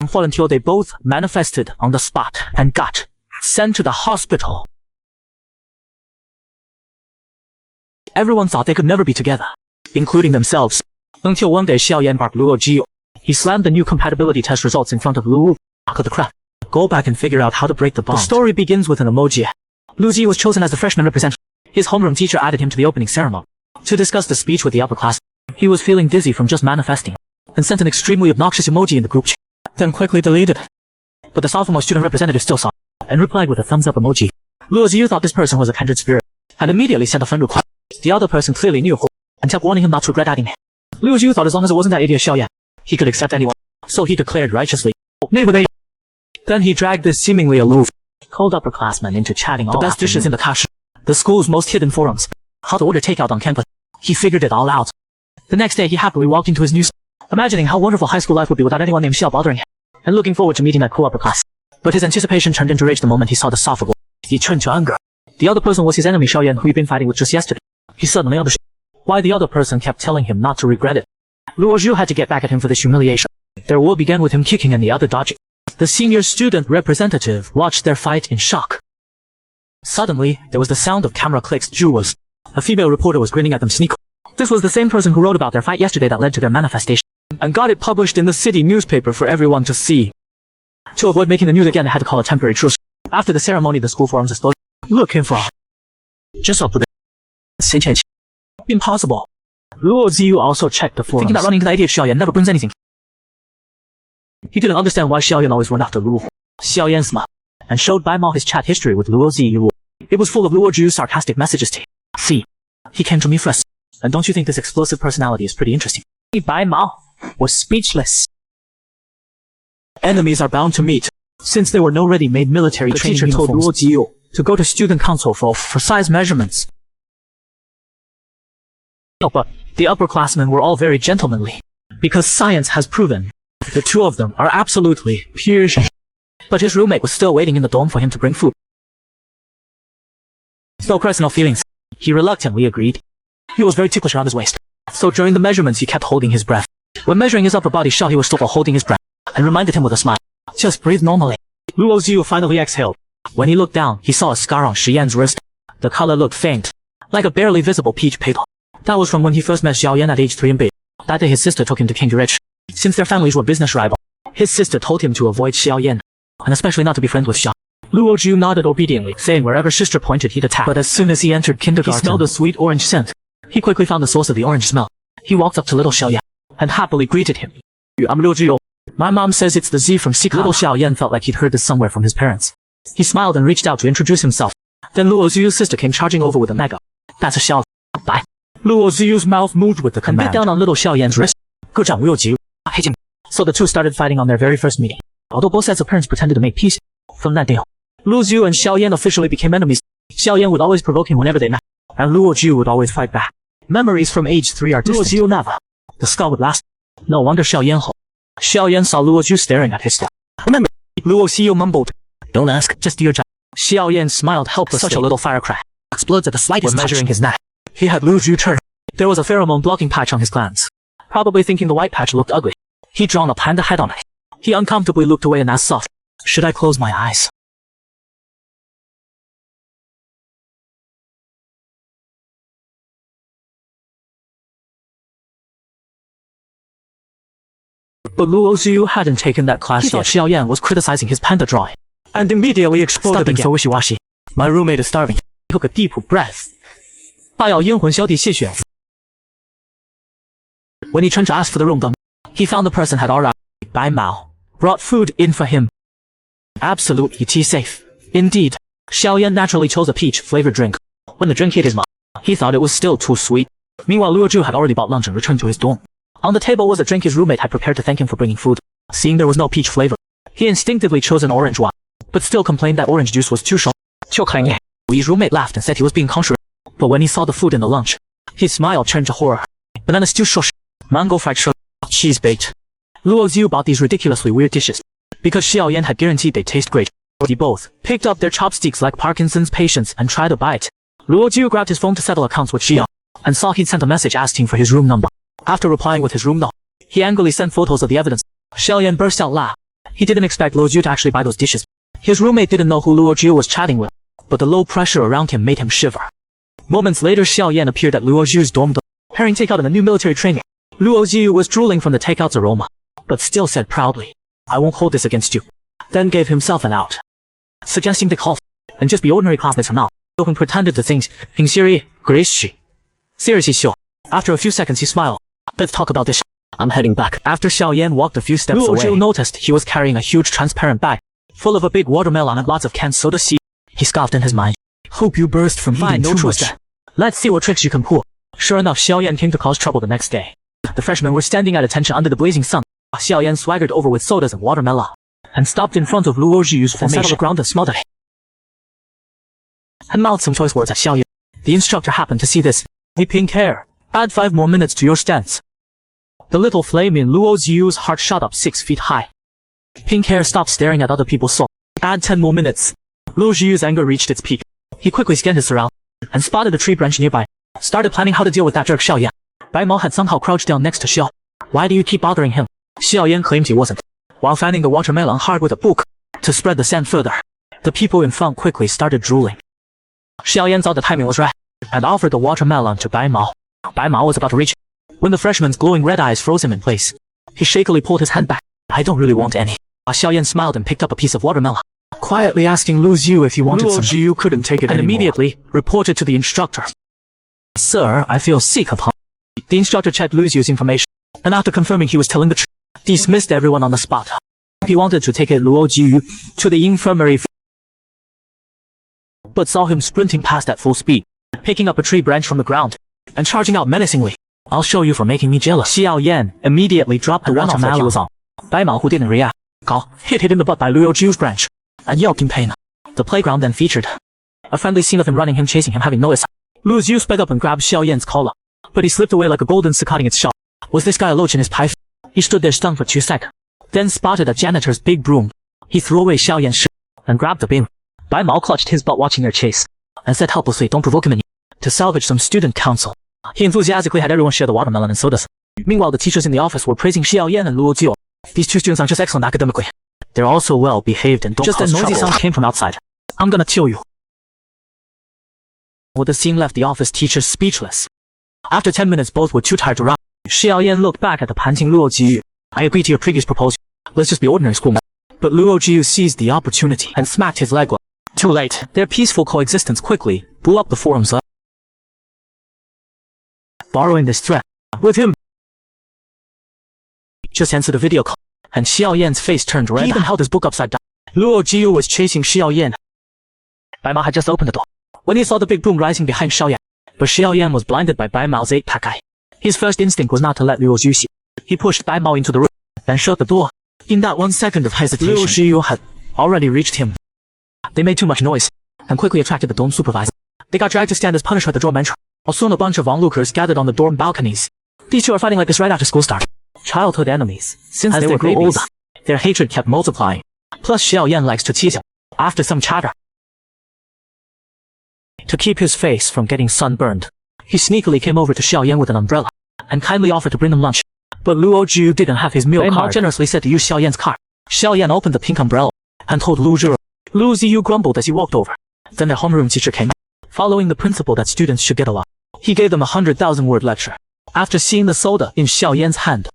until they both manifested on the spot and got sent to the hospital. Everyone thought they could never be together, including themselves, until one day Xiaoyan barked Luo Jiu. He slammed the new compatibility test results in front of Luo. Of the crap. Go back and figure out how to break the bond. The story begins with an emoji. Lu Ji was chosen as the freshman representative. His homeroom teacher added him to the opening ceremony to discuss the speech with the upper class. He was feeling dizzy from just manifesting and sent an extremely obnoxious emoji in the group chat, then quickly deleted it. But the sophomore student representative still saw it and replied with a thumbs up emoji. Luo Ji thought this person was a kindred spirit and immediately sent a friend request. The other person clearly knew who and kept warning him not to regret adding it. Luo Ji thought as long as it wasn't that idiot Xiaoyan, he could accept anyone. So he declared righteously, Then he dragged this seemingly aloof, cold upperclassman into chatting all the best dishes in the cache, the school's most hidden forums, how to order takeout on campus. He figured it all out. The next day he happily walked into his new school, imagining how wonderful high school life would be without anyone named Xiao bothering him, and looking forward to meeting that cool upper class. But his anticipation turned into rage the moment he saw the sophomore. He turned to anger. The other person was his enemy Xiaoyan, who he'd been fighting with just yesterday. He suddenly understood why the other person kept telling him not to regret it. Luo Zhu had to get back at him for this humiliation. Their war began with him kicking and the other dodging. The senior student representative watched their fight in shock. Suddenly, there was the sound of camera clicks. A female reporter was grinning at them sneakily. This was the same person who wrote about their fight yesterday that led to their manifestation, and got it published in the city newspaper for everyone to see. To avoid making the news again, they had to call a temporary truce. After the ceremony, the school forums exploded. Looking for just up with it. Impossible. Luo Ziyu also checked the forums, thinking that running into the idiot Xiaoyan never brings anything. He didn't understand why Xiaoyan always run after Luo. Xiaoyan smiled and showed Bai Mao his chat history with Luo Ziyu. It was full of Luo Zhu's sarcastic messages to him. See, he came to me first, and don't you think this explosive personality is pretty interesting? Bai Mao was speechless. Enemies are bound to meet. Since there were no ready-made military training uniforms, the teacher told Luo Jiu to go to student council for size measurements. But the upperclassmen were all very gentlemanly, because science has proven the two of them are absolutely pure. But his roommate was still waiting in the dorm for him to bring food. No personal feelings. He reluctantly agreed. He was very ticklish around his waist, so during the measurements he kept holding his breath. When measuring his upper body, Xiao he was still holding his breath, and reminded him with a smile, just breathe normally. Luo Ziyu finally exhaled. When he looked down, he saw a scar on Shiyan's wrist. The color looked faint, like a barely visible peach petal. That was from when he first met Xiaoyan at age 3 in Beijing. That day his sister took him to King Rich. Since their families were business rivals, his sister told him to avoid Xiaoyan, and especially not to be friends with Xiao. Luo Zhu nodded obediently, saying wherever sister pointed he'd attack. But as soon as he entered kindergarten, he smelled a sweet orange scent. He quickly found the source of the orange smell. He walked up to little Xiaoyan, and happily greeted him. I'm Luo Zhu. My mom says it's the Z from Xika. Little Xiaoyan felt like he'd heard this somewhere from his parents. He smiled and reached out to introduce himself. Then Luo Ziyu's sister came charging over with a mega. That's a Xiao. Bye. Luo Ziyu's mouth moved with the command, and bit down on little Xiaoyan's wrist. Good job, Luo Ziyu. I hate him. So the two started fighting on their very first meeting. Although both sets of parents pretended to make peace, from that day on, Luo Ziyu and Xiaoyan officially became enemies. Xiaoyan would always provoke him whenever they met, and Luo Ziyu would always fight back. Memories from age 3 are distant. Luo Ziyu never. The skull would last. No wonder Xiaoyan hoped. Xiaoyan saw Luo Zhu staring at his skull. Remember, Luo Ziyu mumbled, don't ask, just do your job. Xiaoyan smiled helplessly. Such a little firecracker explodes at the slightest touch. When measuring his neck, he had Luo Zhu turn. There was a pheromone blocking patch on his glands. Probably thinking the white patch looked ugly, he'd drawn a panda head on it. He uncomfortably looked away and asked soft, should I close my eyes? But Luo Ziyu hadn't taken that class yet. He thought Xiaoyan was criticizing his panda drawing, and immediately exploded again. So wishy-washy. My roommate is starving. He took a deep breath. 大咬阴魂小弟谢血. When he turned to ask for the room done, he found the person had already, Bai Mao, brought food in for him. Absolutely tea safe. Indeed, Xiaoyan naturally chose a peach-flavored drink. When the drink hit his mouth, he thought it was still too sweet. Meanwhile, Luo Zhu had already bought lunch and returned to his dorm. On the table was a drink his roommate had prepared to thank him for bringing food. Seeing there was no peach flavor, he instinctively chose an orange one, but still complained that orange juice was too strong. His roommate laughed and said he was being conscious. But when he saw the food in the lunch, his smile turned to horror. Banana stew shush, mango fried sugar, cheese baked. Luo Ziyu bought these ridiculously weird dishes, because Xiaoyan had guaranteed they'd taste great. They both picked up their chopsticks like Parkinson's patients and tried to bite. Luo Ziyu grabbed his phone to settle accounts with Xiao, and saw he'd sent a message asking for his room number. After replying with his room number, he angrily sent photos of the evidence. Xiaoyan burst out laughing, He didn't expect Luo Jiu to actually buy those dishes. His roommate didn't know who Luo Jiu was chatting with, but the low pressure around him made him shiver. Moments later, Xiao Yan appeared at Luo Jiu's dorm preparing takeout in the new military training. Luo Jiu was drooling from the takeout's aroma, but still said proudly, "I won't hold this against you." Then gave himself an out, suggesting to call and just be ordinary classmates from now. He pretended to think, seriously, Xiao. After a few seconds, he smiled. "Let's talk about this. I'm heading back." After Xiao Yan walked a few steps away, Luo Jiu noticed he was carrying a huge transparent bag full of a big watermelon and lots of canned soda seeds. He scoffed in his mind. "Hope you burst from eating too much. Let's see what tricks you can pull." Sure enough, Xiao Yan came to cause trouble the next day. The freshmen were standing at attention under the blazing sun. Xiao Yan swaggered over with sodas and watermelon, and stopped in front of Luo Jiu's formation. Sat on the ground and smelled it, and mouthed some choice words at Xiao Yan. The instructor happened to see this. "Hey, pink hair, add 5 more minutes to your stance." The little flame in Luo Jiu's heart shot up 6 feet high. Pink hair stopped staring at other people's soul. "Add 10 more minutes." Luo Jiu's anger reached its peak. He quickly scanned his surroundings and spotted a tree branch nearby. Started planning how to deal with that jerk Xiao Yan. Bai Mao had somehow crouched down next to Xiao. "Why do you keep bothering him?" Xiao Yan claimed he wasn't, while fanning the watermelon hard with a book to spread the sand further. The people in front quickly started drooling. Xiao Yan thought the timing was right and offered the watermelon to Bai Mao. Bai Mao was about to reach when the freshman's glowing red eyes froze him in place. He shakily pulled his hand back. "I don't really want any." Xiao Yan smiled and picked up a piece of watermelon, quietly asking Luo Jiu if he wanted some. Luo Jiu couldn't take it and immediately reported to the instructor. "Sir, I feel sick upon." The instructor checked Luo Jiu's information, and after confirming he was telling the truth, dismissed everyone on the spot. He wanted to take Luo Jiu to the infirmary, but saw him sprinting past at full speed, picking up a tree branch from the ground, and charging out menacingly. "I'll show you for making me jealous." Xiao Yan immediately dropped the watermelon he was on. Bai Mao, who didn't react, hit in the butt by Luo Jiu's branch, and yelped in pain. The playground then featured a friendly scene of him running, him chasing him, having no escape. Luo Jiu sped up and grabbed Xiao Yan's collar, but he slipped away like a golden cicatt cutting its shell. Was this guy a loach in his pie? He stood there stunned for 2 seconds, then spotted a janitor's big broom. He threw away Xiao Yan's shirt and grabbed the beam. Bai Mao clutched his butt watching their chase, and said helplessly, "Don't provoke him," to salvage some student counsel. He enthusiastically had everyone share the watermelon and sodas. Meanwhile, the teachers in the office were praising Xiao Yan and Luo Jiu. "These 2 students aren't just excellent academically, they're also well behaved and don't cause trouble." Just a noisy sound came from outside. "I'm gonna kill you." Well, the scene left the office teachers speechless. After 10 minutes, both were too tired to run. Xiao Yan looked back at the panting Luo Jiu. "I agree to your previous proposal. Let's just be ordinary schoolmen." But Luo Jiu seized the opportunity and smacked his leg. Too late. Their peaceful coexistence quickly blew up the forums. Borrowing this threat with him, just answered a video call, and Xiao Yan's face turned red. He even held his book upside down. Luo Jiu was chasing Xiao Yan. Bai Mao had just opened the door when he saw the big broom rising behind Xiao Yan. But Xiao Yan was blinded by Bai Mao's 8-pack eye. His first instinct was not to let Luo Jiu see. He pushed Bai Mao into the room, then shut the door. In that 1 second of hesitation, Luo Jiu had already reached him. They made too much noise, and quickly attracted the dorm supervisor. They got dragged to stand as punishment at the dorm entrance. Soon a bunch of onlookers gathered on the dorm balconies. These 2 are fighting like this right after school started. Childhood enemies. Since as they grew older, their hatred kept multiplying. Plus Xiao Yan likes to tease him. After some chatter, to keep his face from getting sunburned, he sneakily came over to Xiao Yan with an umbrella, and kindly offered to bring him lunch. But Luo Jiu didn't have his meal card. Bai Mao generously said to use Xiao Yan's car. Xiao Yan opened the pink umbrella, and told Luo Jiu. Luo Jiu grumbled as he walked over. Then their homeroom teacher came. Following the principle that students should get along, he gave them a 100,000-word lecture. After seeing the soda in Xiao Yan's hand,